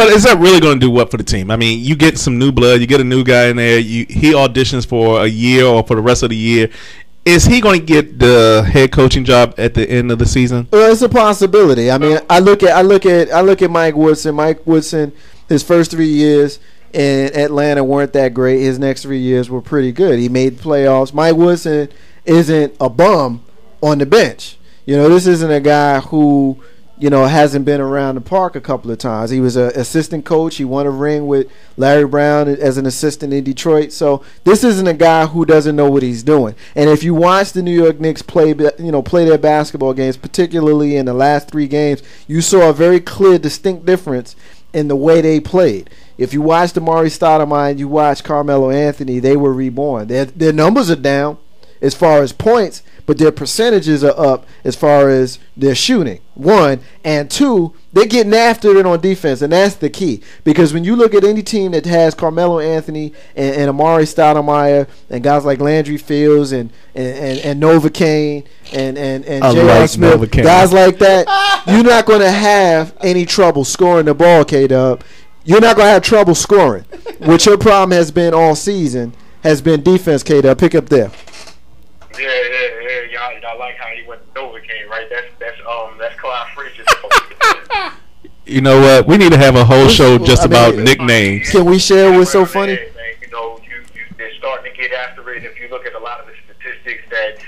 But is that really going to do what for the team? I mean, you get some new blood, you get a new guy in there, he auditions for a year or for the rest of the year. Is he going to get the head coaching job at the end of the season? Well, it's a possibility. I mean, I look at Mike Woodson. Mike Woodson, his first 3 years in Atlanta weren't that great. His next 3 years were pretty good. He made playoffs. Mike Woodson isn't a bum on the bench. This isn't a guy who hasn't been around the park a couple of times. He was an assistant coach. He won a ring with Larry Brown as an assistant in Detroit. So this isn't a guy who doesn't know what he's doing. And if you watch the New York Knicks play their basketball games, particularly in the last 3 games, you saw a very clear, distinct difference in the way they played. If you watched Amari Stoudemire and you watched Carmelo Anthony, they were reborn. Their numbers are down as far as points, but their percentages are up as far as their shooting, 1. And 2, they're getting after it on defense, and that's the key. Because when you look at any team that has Carmelo Anthony and Amari Stoudemire and guys like Landry Fields and Novocaine and J.R. Smith, Novocaine. Guys like that, you're not going to have any trouble scoring the ball, K-Dub. You're not going to have trouble scoring. What your problem has been all season has been defense, K-Dub. Pick up there. Yeah. Y'all like how he went to Novocaine, right? That's Clyde Frazier's. You know what? We need to have a whole show just about nicknames. Can we share what's so funny? They're starting to get after it. If you look at a lot of the statistics that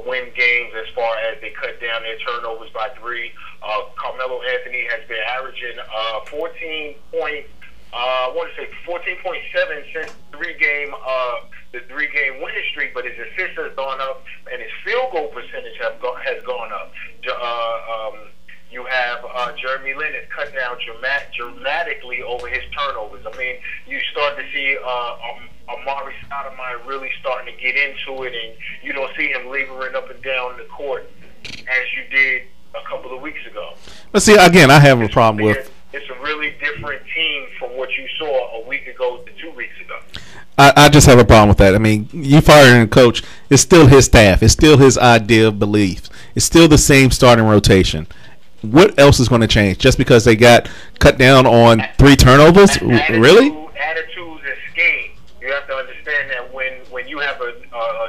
win games as far as they cut down their turnovers by 3. Carmelo Anthony has been averaging 14.7 since the 3-game winning streak, but his assists has gone up and his field goal percentage has gone up. You have Jeremy Lin has cut down dramatically over his turnovers. I mean, you start to see Amari Stoudemire really starting to get into it, and you don't see him laboring up and down the court as you did a couple of weeks ago. But see, again, I have a problem with. It's a really different team from what you saw a week ago to 2 weeks ago. I just have a problem with that. I mean, you firing a coach, it's still his staff. It's still his idea of beliefs. It's still the same starting rotation. What else is going to change? Just because they got cut down on 3 turnovers? Really? Attitudes and scheme. You have to understand that when you have a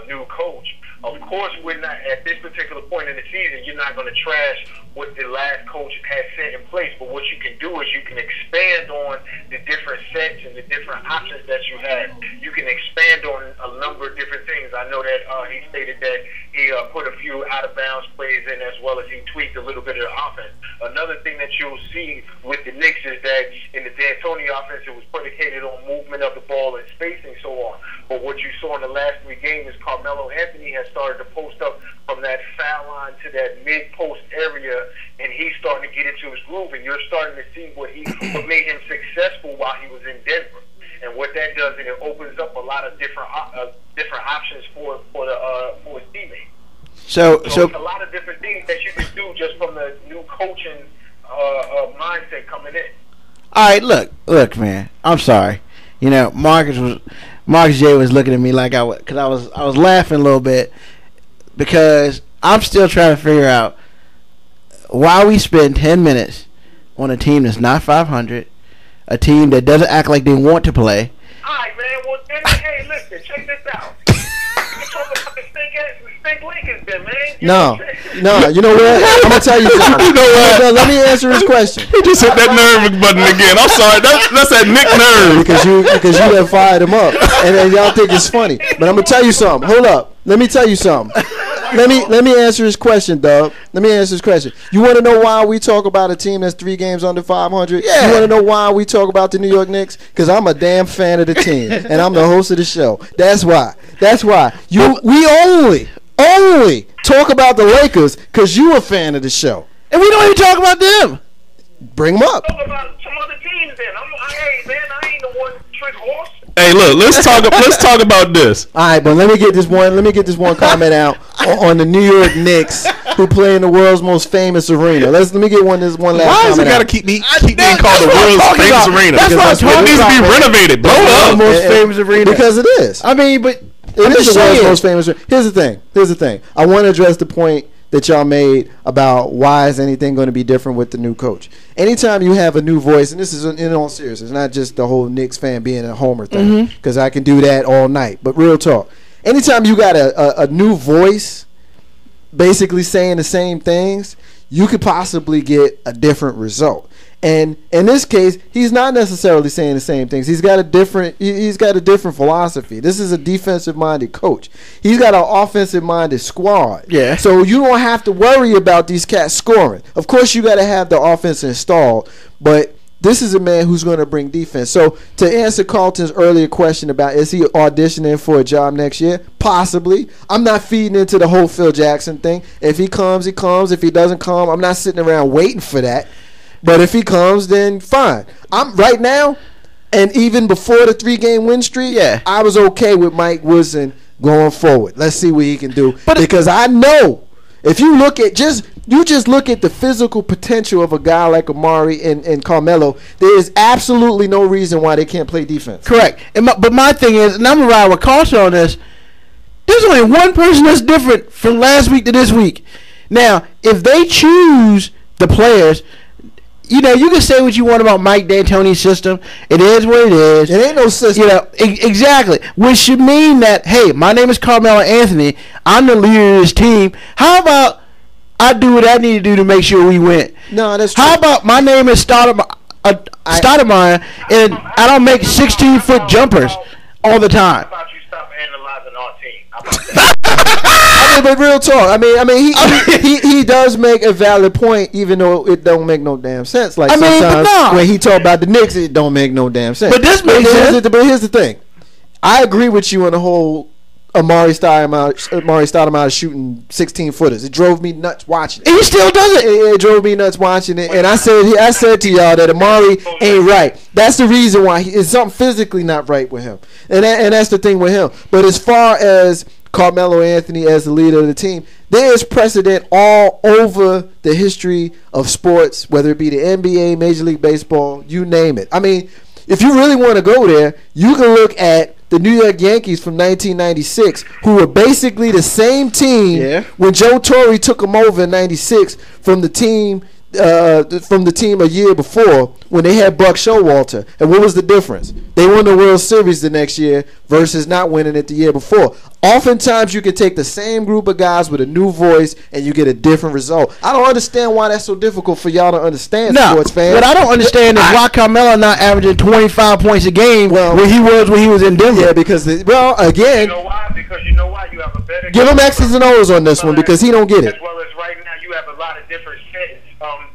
new coach, of course, we're not at this particular point in the season. You're not going to trash what the last coach has set in place. But what you can do is you can expand on the different sets and the different options that you have. You can expand on a number of different things. I know that he stated that he put a few out of bounds plays in, as well as he tweaked a little bit of the offense. Another thing that you'll see with the Knicks is that in the D'Antoni offense, it was predicated on movement of the ball and spacing, so on. But what you saw in the last 3 games is Carmelo Anthony has started to post up from that foul line to that mid-post area, and he's starting to get into his groove, and you're starting to see what made him successful while he was in Denver. And what that does, and it opens up a lot of different options for his teammates. So it's a lot of different things that you can do just from the new coaching mindset coming in. All right, look, man. I'm sorry. Marcus J was looking at me like I was laughing a little bit because I'm still trying to figure out why we spend 10 minutes on a team that's not 500, a team that doesn't act like they want to play. All right, man. Well, then, hey, listen, check this out. You can talk about the stink Lakers then, man. No, you know what? I'm going to tell you something. You know what? No, let me answer his question. He just hit that nerve button again. I'm sorry. That's that Nick nerve. Because you done fired him up. And then y'all think it's funny. But I'm going to tell you something. Hold up. Let me tell you something. Let me answer his question, Doug. Let me answer his question. You want to know why we talk about a team that's 3 games under 500? Yeah. You want to know why we talk about the New York Knicks? Because I'm a damn fan of the team, and I'm the host of the show. That's why. We only talk about the Lakers because you a fan of the show, And we don't even talk about them. Bring them up. Talk about some other teams then. Hey, man, I ain't the one trick horse. Hey, look, let's talk about this. All right, but let me get this one comment out on the New York Knicks, who play in the world's most famous arena. Let me get this one last. Why does it got to keep being called the world's famous arena? That's what it needs to be renovated. Blow up. Most famous arena because it is. I mean, but it is the world's most famous arena. Here's the thing. I want to address the point that y'all made about why is anything going to be different with the new coach. Anytime you have a new voice, and this is in all seriousness, not just the whole Knicks fan being a homer thing, because I can do that all night. But real talk, anytime you got a new voice basically saying the same things, you could possibly get a different result. And in this case, he's not necessarily saying the same things. He's got a different philosophy. This is a defensive-minded coach. He's got an offensive-minded squad. Yeah. So you don't have to worry about these cats scoring. Of course, you got to have the offense installed, but this is a man who's going to bring defense. So to answer Carlton's earlier question about is he auditioning for a job next year, possibly. I'm not feeding into the whole Phil Jackson thing. If he comes, he comes. If he doesn't come, I'm not sitting around waiting for that. But if he comes, then fine. I'm right now, and even before the 3-game win streak, I was okay with Mike Woodson going forward. Let's see what he can do. Because I know if you look at just look at the physical potential of a guy like Amari and Carmelo, there is absolutely no reason why they can't play defense. Correct. But my thing is, and I'm gonna ride with Carlson on this. There's only one person that's different from last week to this week. Now, if they choose the players. You know, you can say what you want about Mike D'Antoni's system. It is what it is. It ain't no system. You know, exactly. Which should mean that, hey, my name is Carmelo Anthony. I'm the leader of this team. How about I do what I need to do to make sure we win? No, that's true. How about my name is Stoudemire and I don't make 16-foot jumpers all the time? How about you stop analyzing our team? How about that? I mean, but real talk. I mean, he does make a valid point, even though it don't make no damn sense. Like sometimes when he talk about the Knicks, it don't make no damn sense. But this makes sense. But here's the thing. I agree with you on the whole Amari Stoudemire shooting 16-footers. It drove me nuts watching it. And he still does it. It drove me nuts watching it. And I said to y'all that Amari ain't right. That's the reason why it's something physically not right with him. And that's the thing with him. But as far as Carmelo Anthony as the leader of the team, there is precedent all over the history of sports, whether it be the NBA, Major League Baseball, you name it. I mean, if you really want to go there, you can look at the New York Yankees from 1996, who were basically the same team when Joe Torre took them over in '96 from the team a year before when they had Buck Showalter. And what was the difference? They won the World Series the next year versus not winning it the year before. Oftentimes you can take the same group of guys with a new voice and you get a different result. I don't understand why that's so difficult for y'all to understand, sports fans. What I don't understand is why Carmelo not averaging 25 points a game when he was in Denver. Yeah, because again, you know why? Because you know why? You have a better give him X's and O's on this one because he don't get it. As well as right now, you have a lot of different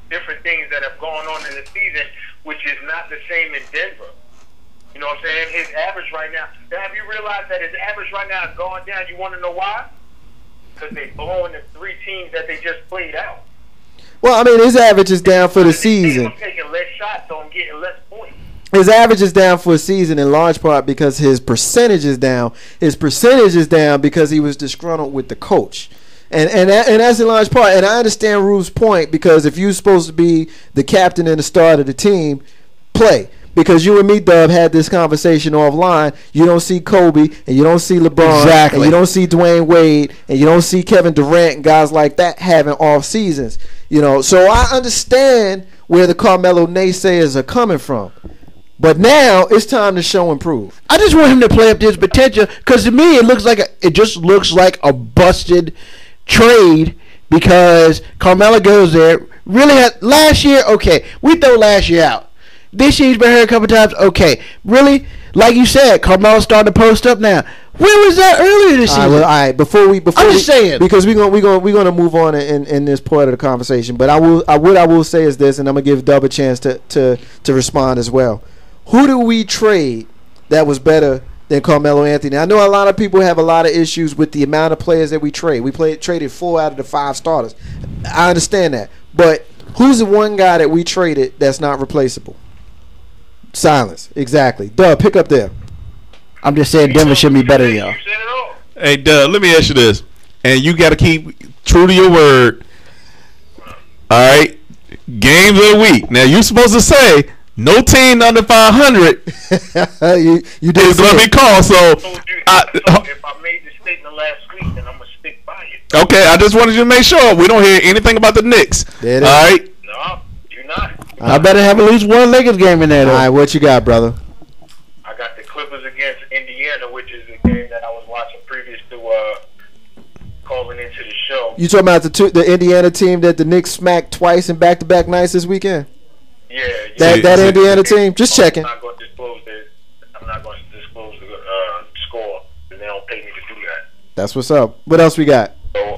different things that have gone on in the season, which is not the same in Denver. You know what I'm saying? His average right now. Have you realized that his average right now is going down? You want to know why? Because they're blowing the 3 teams that they just played out. Well, I mean, his average is down for the season. He's taking less shots, so I'm getting less points. His average is down for a season in large part because his percentage is down. His percentage is down because he was disgruntled with the coach. And that's in large part. And I understand Rube's point because if you're supposed to be the captain and the star of the team, play. Because you and me, Dub, had this conversation offline. You don't see Kobe and you don't see LeBron. Exactly. And you don't see Dwayne Wade and you don't see Kevin Durant and guys like that having off seasons. You know, so I understand where the Carmelo naysayers are coming from. But now it's time to show and prove. I just want him to play up to his potential because to me it just looks like a busted trade because Carmelo goes there. Really had last year, okay, we throw last year out. This year he's been hurt a couple times, okay. Really, like you said, Carmelo's starting to post up now. Where was that earlier this season? All right. Before I'm just saying because we're gonna move on in this part of the conversation. But what I will say is this, and I'm gonna give Dub a chance to respond as well. Who do we trade that was better than Carmelo Anthony? I know a lot of people have a lot of issues with the amount of players that we trade. We traded 4 out of the 5 starters. I understand that. But who's the one guy that we traded that's not replaceable? Silence. Exactly. Dub, pick up there. I'm just saying Denver should be better, y'all. Hey, Dub, let me ask you this. And you got to keep true to your word. All right? Games of the week. Now, you're supposed to say No team under 500 you did is going to be called. So, if I made the statement last week, then I'm gonna stick by it. okay, I just wanted you to make sure we don't hear anything about the Knicks. There it is. All right. No, you're not. I better have at least one Lakers game in there, All though. right, what you got, brother? I got the Clippers against Indiana, which is a game that I was watching previous to calling into the show. You talking about the Indiana team that the Knicks smacked twice in back-to-back nights this weekend? Yeah. That Indiana team? Just checking. I'm not going to disclose the score. They don't pay me to do that. That's what's up. What else we got? So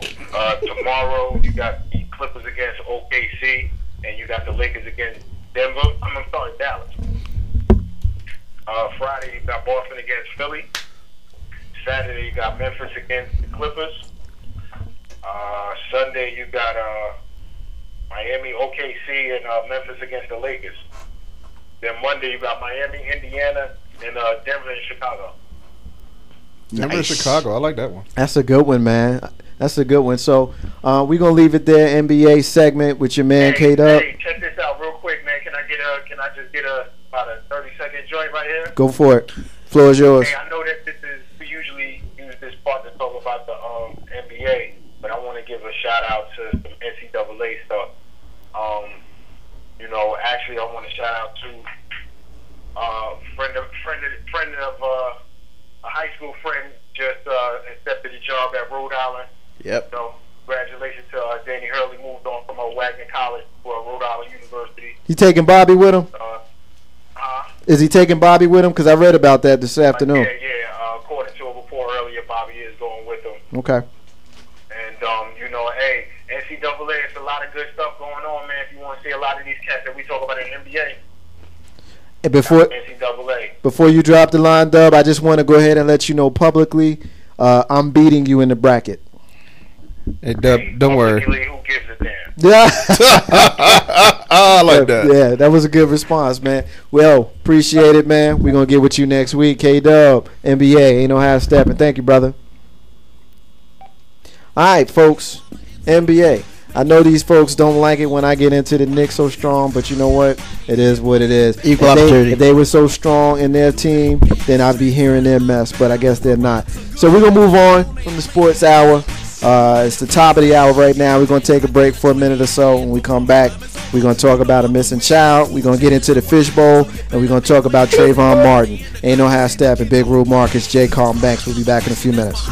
tomorrow you got the Clippers against OKC, and you got the Lakers against Denver. I'm sorry, Dallas. Friday you got Boston against Philly. Saturday you got Memphis against the Clippers. Sunday you got Miami, OKC, and Memphis against the Lakers. Then Monday you got Miami, Indiana, and Denver and Chicago. Denver and Chicago. I like that one. That's a good one, man. That's a good one. So we're gonna leave it there. NBA segment with your man K-Dub. Hey, check this out real quick, man. Can I just get about a 30-second joint right here? Go for it. Floor is yours. Hey, I know that we usually use this part to talk about the NBA, but I want to give a shout out to some NCAA stuff. Actually, I want to shout out to friend of a high school friend just accepted a job at Rhode Island. Yep. So congratulations to Danny Hurley, moved on from Wagner College to Rhode Island University. He taking Bobby with him? Is he taking Bobby with him? Because I read about that this afternoon. Yeah. According to a report earlier, Bobby is going with him. Okay. And, hey, NCAA, it's a lot of good stuff going on, man. If you want to see a lot of these cats that we talk about in the NBA. And NCAA. before you drop the line, Dub, I just want to go ahead and let you know publicly I'm beating you in the bracket. Hey, Dub, don't worry. Who gives a damn? Yeah. I like that. Yeah, that was a good response, man. Well, appreciate it, man. We're going to get with you next week. K-Dub, NBA, ain't no half stepping. Thank you, brother. All right, folks, NBA. I know these folks don't like it when I get into the Knicks so strong, but you know what? It is what it is. Equal opportunity. If they were so strong in their team, then I'd be hearing their mess, but I guess they're not. So we're going to move on from the sports hour. It's the top of the hour right now. We're going to take a break for a minute or so. When we come back, we're going to talk about a missing child. We're going to get into the fishbowl, and we're going to talk about Trayvon Martin. Ain't no half step in Big Rube Marcus. J. Carlton Banks will be back in a few minutes.